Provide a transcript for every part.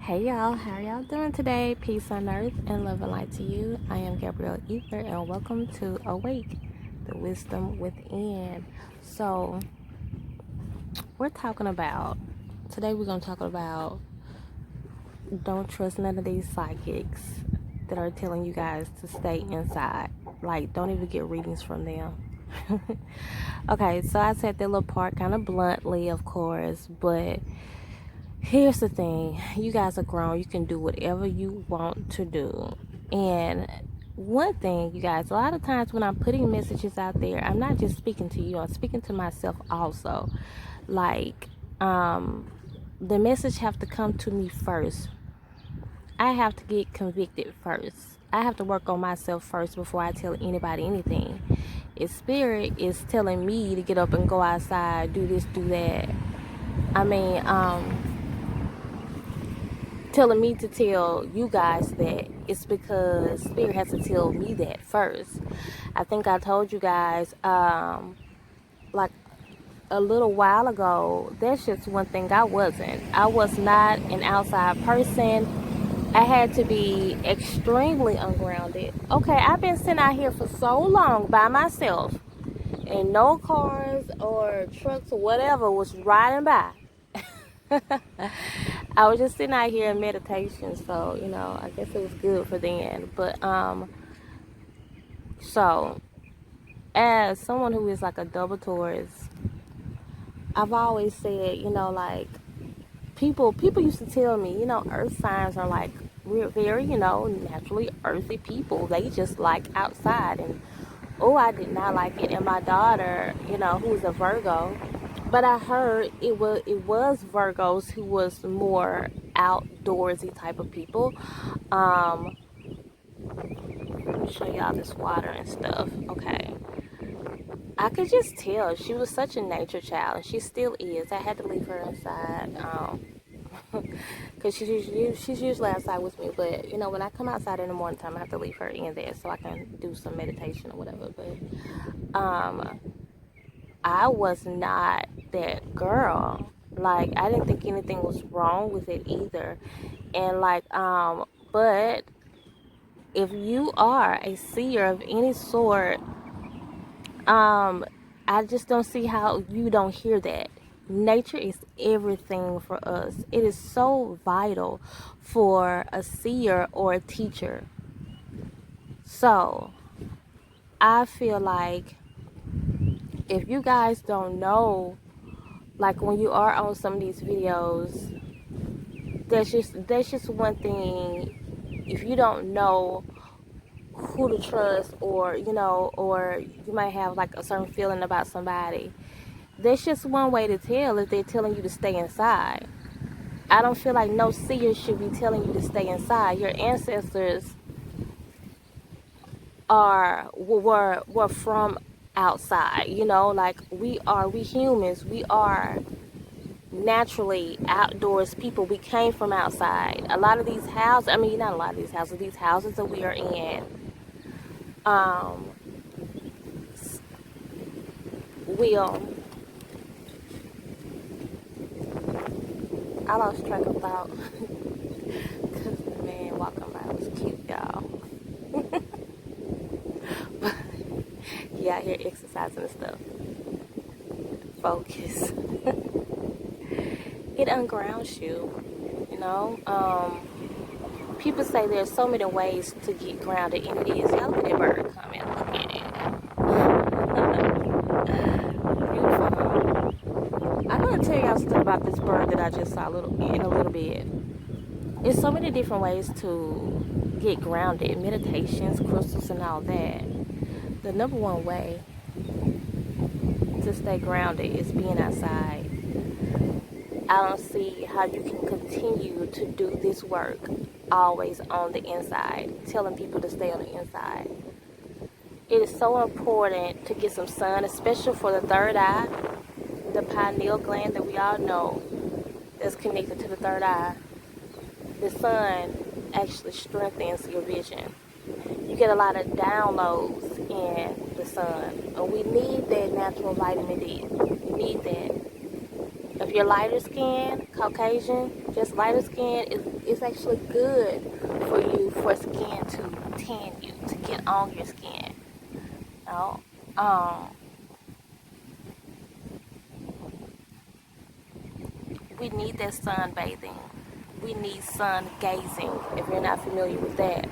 Hey y'all, how are y'all doing today? Peace on earth and love and light to you. I am Gabrielle Ether and welcome to Awake, the Wisdom Within. So, today we're going to talk about don't trust none of these psychics that are telling you guys to stay inside. Like, don't even get readings from them. Okay, so I said that little part kind of bluntly, of course, but here's the thing. You guys are grown. You can do whatever you want to do. And one thing, you guys, a lot of times when I'm putting messages out there, I'm not just speaking to you, I'm speaking to myself also. Like, the message have to come to me first. I have to get convicted first. I have to work on myself first before I tell anybody anything. If spirit is telling me to get up and go outside, do this, do that, I mean, telling me to tell you guys that, it's because spirit has to tell me that first. I think I told you guys like a little while ago, that's just one thing I wasn't. I was not an outside person. I had to be extremely ungrounded. Okay, I've been sitting out here for so long by myself and no cars or trucks or whatever was riding by. I was just sitting out here in meditation, so I guess it was good for then. But so as someone who is like a double Taurus, I've always said, like people used to tell me, earth signs are like we're very, naturally earthy people. They just like outside, and oh, I did not like it. And my daughter, who's a Virgo, but I heard it was Virgos who was more outdoorsy type of people. Let me show y'all this water and stuff. Okay, I could just tell she was such a nature child, and she still is. I had to leave her inside, because she's usually outside with me. But when I come outside in the morning time, I have to leave her in there so I can do some meditation or whatever. But I was not that girl. Like, I didn't think anything was wrong with it either. And like, but if you are a seer of any sort, I just don't see how you don't hear that. Nature is everything for us. It is so vital for a seer or a teacher. So I feel like if you guys don't know, like when you are on some of these videos, that's just one thing. If you don't know who to trust, or or you might have like a certain feeling about somebody, that's just one way to tell if they're telling you to stay inside. I don't feel like no seer should be telling you to stay inside. Your ancestors were from outside, like we humans, we are naturally outdoors people. We came from outside. A lot of these houses, I mean, not a lot of these houses that we are in, will, I lost track of thought because the man walking by was cute, y'all. But yeah, out here exercising and stuff. Focus. It ungrounds you. People say there's so many ways to get grounded, and it is. Y'all look at that bird coming. Look at it. Beautiful. I'm gonna tell y'all something about this bird that I just saw in a little bit. There's so many different ways to get grounded, meditations, crystals, and all that. The number one way to stay grounded is being outside. I don't see how you can continue to do this work always on the inside, telling people to stay on the inside. It is so important to get some sun, especially for the third eye, the pineal gland that we all know is connected to the third eye. The sun actually strengthens your vision. You get a lot of downloads in the sun, and we need that natural vitamin D. We need that. If you're lighter skin, Caucasian, just lighter skin, it's actually good for you, for skin to tan you, to get on your skin. You know? We need that sunbathing. We need sun gazing, if you're not familiar with that.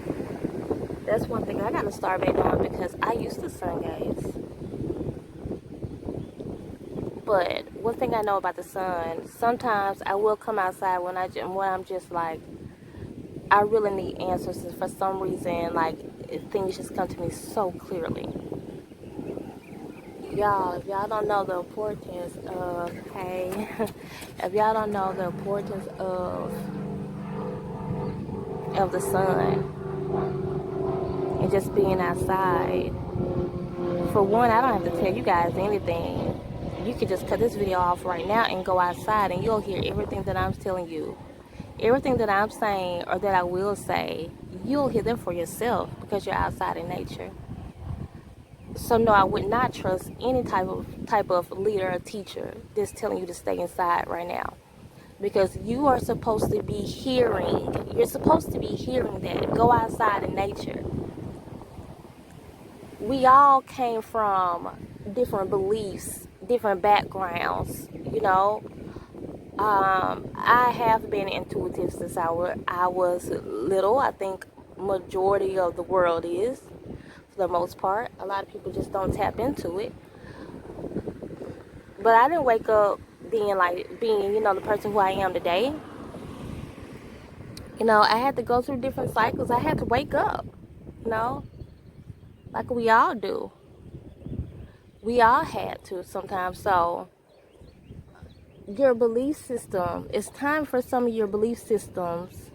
That's one thing I gotta start back on, because I used to sun gaze. But one thing I know about the sun, sometimes I will come outside when I'm just like, I really need answers, and for some reason, like, things just come to me so clearly. Y'all, if y'all don't know the importance of, hey, if y'all don't know the importance of the sun and just being outside, for one, I don't have to tell you guys anything. You could just cut this video off right now and go outside, and you'll hear everything that I'm telling you. Everything that I'm saying, or that I will say, you'll hear them for yourself, because you're outside in nature. So no, I would not trust any type of leader or teacher that's telling you to stay inside right now, because you are supposed to be hearing. You're supposed to be hearing that. Go outside in nature. We all came from different beliefs, different backgrounds. You know, I have been intuitive since I was little. I think majority of the world is, for the most part. A lot of people just don't tap into it. But I didn't wake up being, you know, the person who I am today. You know, I had to go through different cycles. I had to wake up, you know, like we all do. We all had to sometimes. So your belief system, it's time for some of your belief systems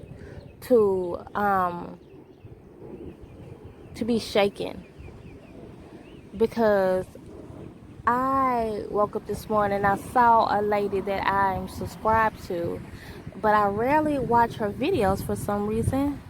to be shaken. Because I woke up this morning, I saw a lady that I'm subscribed to, but I rarely watch her videos for some reason.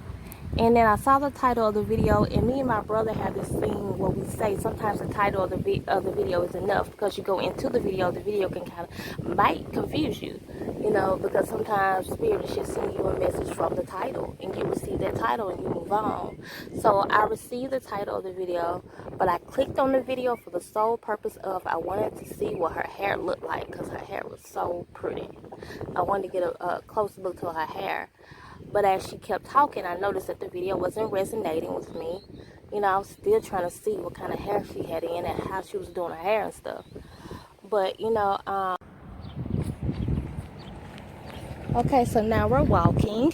And then I saw the title of the video, and me and my brother have this thing where we say sometimes the title of the video is enough, because you go into the video can kind of, might confuse you, you know, because sometimes Spirit is just sending you a message from the title, and you receive that title and you move on. So I received the title of the video, but I clicked on the video for the sole purpose of, I wanted to see what her hair looked like, because her hair was so pretty. I wanted to get a closer look to her hair. But as she kept talking, I noticed that the video wasn't resonating with me. You know, I was still trying to see what kind of hair she had in and how she was doing her hair and stuff. But, you know, okay, so now we're walking.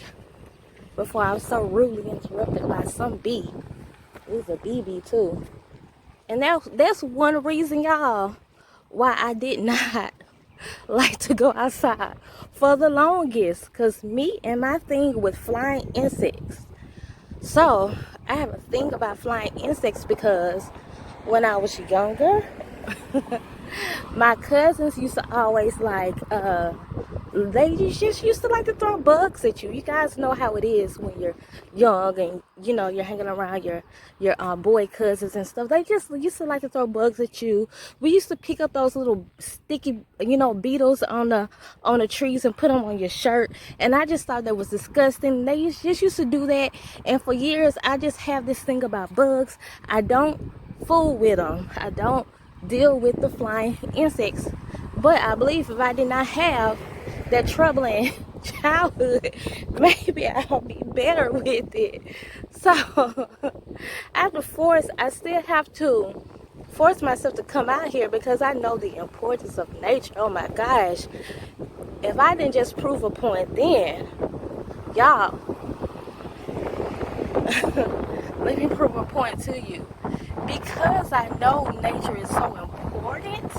Before I was so rudely interrupted by some bee. It was a BB too. And that's one reason, y'all, why I did not like to go outside for the longest, because me and my thing with flying insects. So I have a thing about flying insects, because when I was younger, my cousins used to always they just used to like to throw bugs at you. You guys know how it is when you're young and, you know, you're hanging around your boy cousins and stuff. They just used to like to throw bugs at you. We used to pick up those little sticky, you know, beetles on the trees and put them on your shirt. And I just thought that was disgusting. They just used to do that. And for years, I just have this thing about bugs. I don't fool with them. I don't deal with the flying insects. But I believe if I did not have that troubling childhood, maybe I'll be better with it. So I still have to force myself to come out here, because I know the importance of nature. Oh my gosh, if I didn't just prove a point then, y'all, let me prove a point to you. Because I know nature is so important.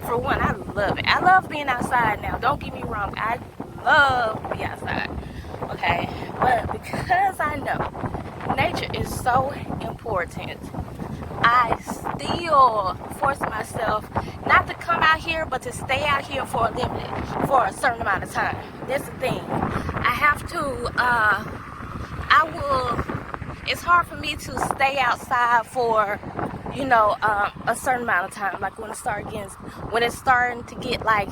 For one, I love it. I love being outside now. Don't get me wrong. I love to be outside. Okay? But because I know nature is so important, I still force myself not to come out here, but to stay out here for a certain amount of time. That's the thing. I have to, it's hard for me to stay outside for, you know, a certain amount of time. Like when it's starting to get like,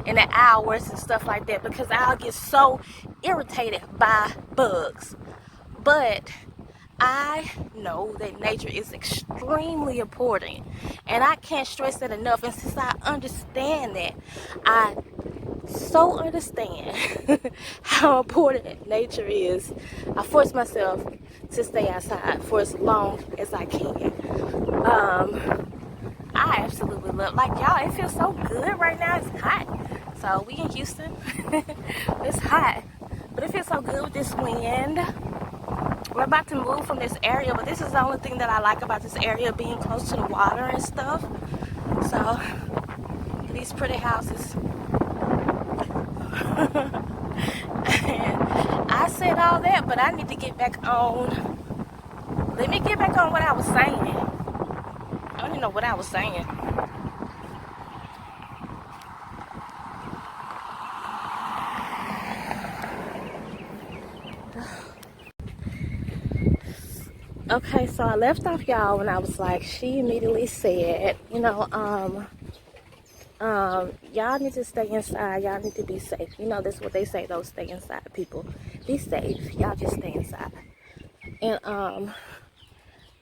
in the hours and stuff like that, because I'll get so irritated by bugs. But I know that nature is extremely important, and I can't stress that enough. And since I understand that, I so understand how important nature is, I force myself to stay outside for as long as I can. I absolutely love, like, y'all, it feels so good right now. It's hot. So we in Houston. It's hot, but it feels so good with this wind. We're about to move from this area, but this is the only thing that I like about this area, being close to the water and stuff. So these pretty houses. And I said all that, but I need to get back on. Let me get back on what I was saying. I don't even know what I was saying. Okay, so I left off, y'all, when I was like, she immediately said, you know, y'all need to stay inside. Y'all need to be safe. You know, that's what they say, those stay inside people. Be safe. Y'all just stay inside. And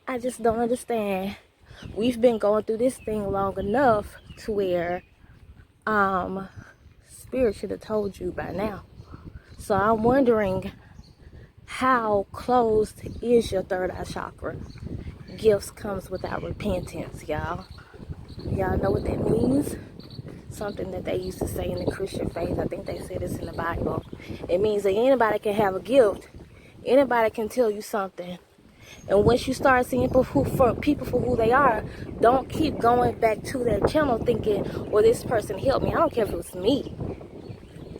I just don't understand. We've been going through this thing long enough to where Spirit should have told you by now. So I'm wondering, how closed is your third eye chakra? Gifts comes without repentance, y'all. Y'all know what that means? Something that they used to say in the Christian faith. I think they say this in the Bible. It means that anybody can have a gift. Anybody can tell you something. And once you start seeing people for who they are, don't keep going back to their channel thinking, well, this person helped me. I don't care if it was me.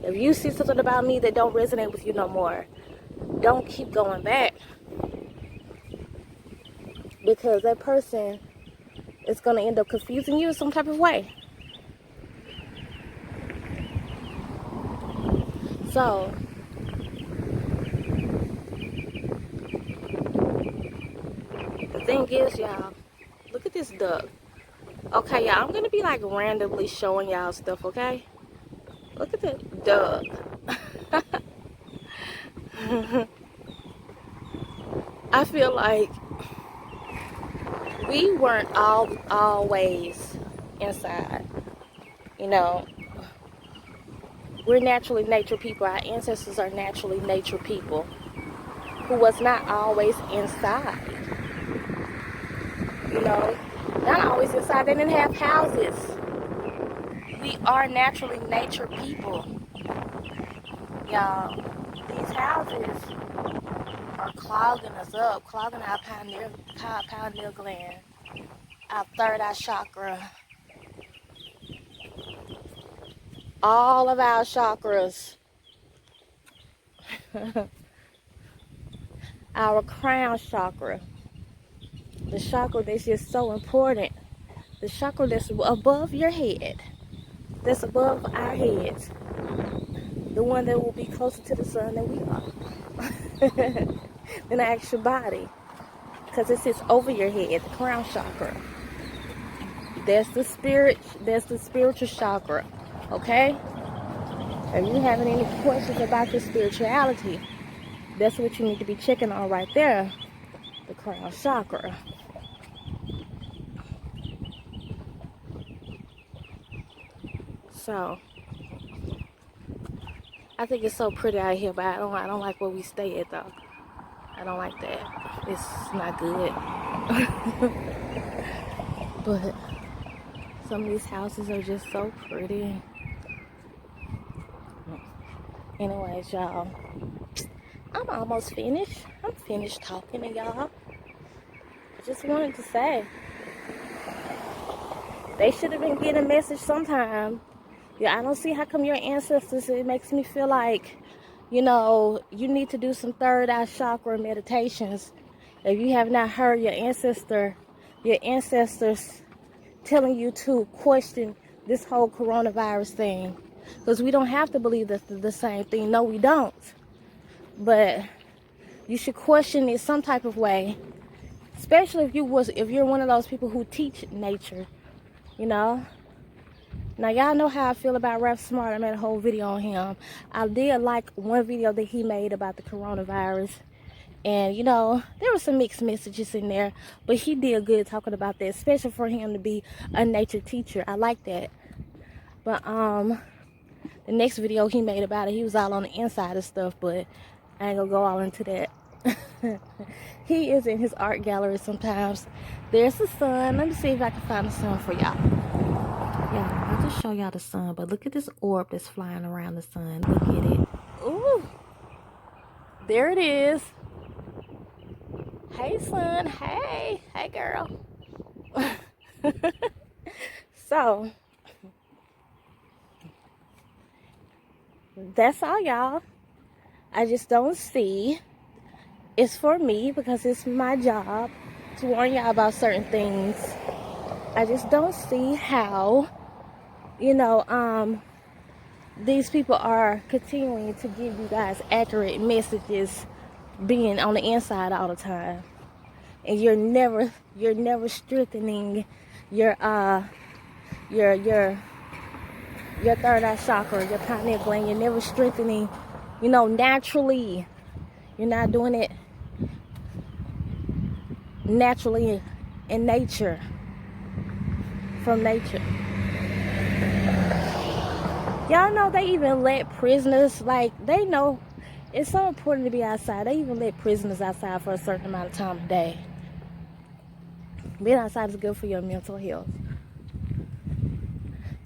If you see something about me that don't resonate with you no more, don't keep going back. Because that person is going to end up confusing you in some type of way. So, the thing is, y'all, look at this duck. Okay, y'all, I'm going to be like randomly showing y'all stuff, okay? Look at that duck. I feel like we weren't always inside. You know, we're naturally nature people. Our ancestors are naturally nature people who was not always inside. You know, not always inside. They didn't have houses. We are naturally nature people. Y'all, these houses are clogging us up, clogging our pineal gland, our third eye chakra, all of our chakras, our crown chakra, the chakra that's just so important, the chakra that's above your head, that's above our heads, the one that will be closer to the sun than we are, than the actual body, because it sits over your head, the crown chakra. That's the spiritual chakra, okay? If you having any questions about your spirituality, that's what you need to be checking on right there, the crown chakra. So, I think it's so pretty out here, but I don't like where we stay at, though. I don't like that. It's not good. But some of these houses are just so pretty. Anyways, y'all, I'm almost finished. I'm finished talking to y'all. I just wanted to say, they should have been getting a message sometime. Yeah, I don't see how come your ancestors, it makes me feel like, you know, you need to do some third eye chakra meditations. If you have not heard your ancestors telling you to question this whole coronavirus thing. Because we don't have to believe the same thing. No, we don't. But you should question it some type of way. Especially if you're one of those people who teach nature, you know. Now, y'all know how I feel about Ref Smart. I made a whole video on him. I did like one video that he made about the coronavirus. And, you know, there were some mixed messages in there. But he did good talking about that, especially for him to be a nature teacher. I like that. But, the next video he made about it, he was all on the inside of stuff. But I ain't gonna go all into that. He is in his art gallery sometimes. There's the sun. Let me see if I can find the sun for y'all. Yeah, I'll just show y'all the sun, but look at this orb that's flying around the sun. Look at it. Ooh, there it is. Hey, sun. Hey, hey, girl. So, that's all, y'all. I just don't see. It's for me because it's my job to warn y'all about certain things. I just don't see how, you know, these people are continuing to give you guys accurate messages, being on the inside all the time, and you're never strengthening your third eye chakra, your pineal gland. You're never strengthening, you know, naturally. You're not doing it naturally in nature, from nature. Y'all know they even let prisoners, like, they know it's so important to be outside. They even let prisoners outside for a certain amount of time a day. Being outside is good for your mental health.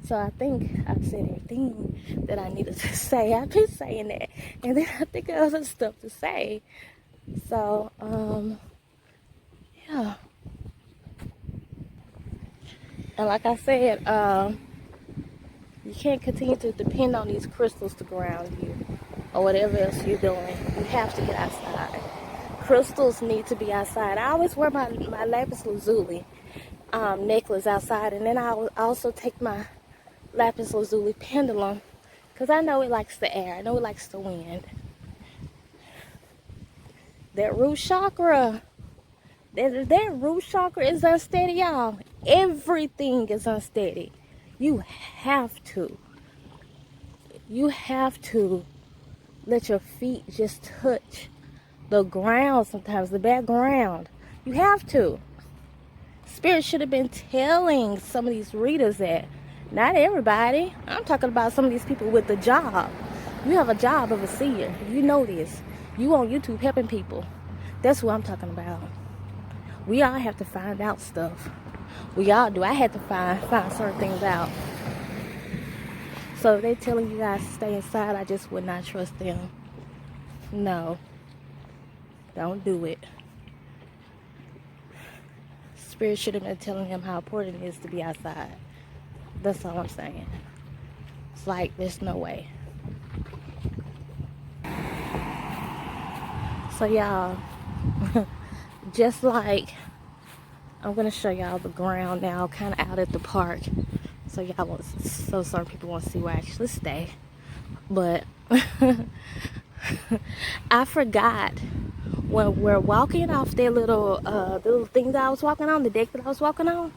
So I think I've said everything that I needed to say. I've been saying that. And then I think of other stuff to say. So, yeah. And like I said, you can't continue to depend on these crystals to ground you or whatever else you're doing. You have to get outside. Crystals need to be outside. I always wear my lapis lazuli necklace outside, and then I also take my lapis lazuli pendulum because I know it likes the air. I know it likes the wind. That root chakra, that root chakra is unsteady, y'all. Everything is unsteady. You have to let your feet just touch the ground sometimes, the background. You have to. Spirit should have been telling some of these readers that. Not everybody. I'm talking about some of these people with the job. You have a job of a seer. You know this. You on YouTube helping people. That's what I'm talking about. We all have to find out stuff. We all do. I had to find certain things out. So if they're telling you guys to stay inside, I just would not trust them. No. Don't do it. Spirit should have been telling him how important it is to be outside. That's all I'm saying. It's like, there's no way. So y'all, just like, I'm going to show y'all the ground now, kind of out at the park. So y'all won't, so certain people won't see where I actually stay. But I forgot when we're walking off that little thing that I was walking on, the deck that I was walking on.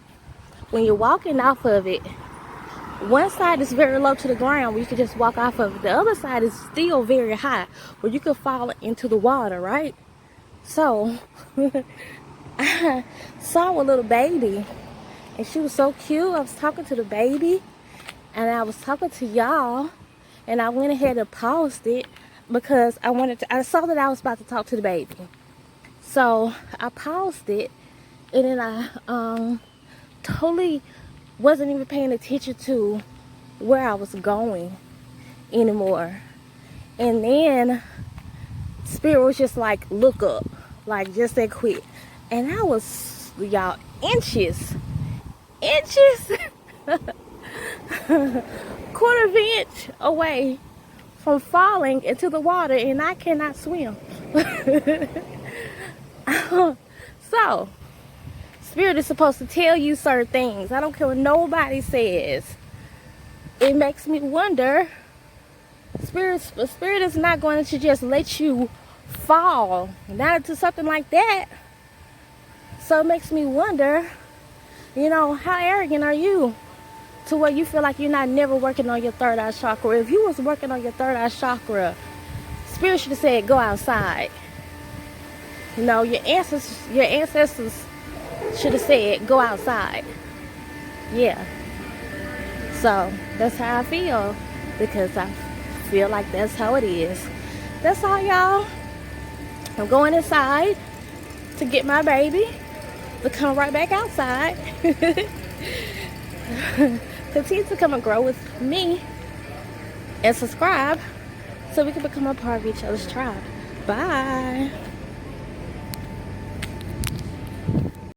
When you're walking off of it, one side is very low to the ground where you can just walk off of it. The other side is still very high where you could fall into the water, right? So I saw a little baby and she was so cute. I was talking to the baby and I was talking to y'all, and I went ahead and paused it because I saw that I was about to talk to the baby. So I paused it, and then I totally wasn't even paying attention to where I was going anymore. And then Spirit was just like, look up, like just that quick. And I was, y'all, inches quarter of an inch away from falling into the water, and I cannot swim. So Spirit is supposed to tell you certain things. I don't care what nobody says. It makes me wonder. Spirit is not going to just let you fall, not into something like that. So it makes me wonder, you know, how arrogant are you to where you feel like you're not never working on your third eye chakra. If you was working on your third eye chakra, Spirit should have said, go outside. You know, your ancestors should have said, go outside. Yeah. So that's how I feel, because I feel like that's how it is. That's all, y'all. I'm going inside to get my baby to come right back outside. Continue to come and grow with me and subscribe so we can become a part of each other's tribe. Bye.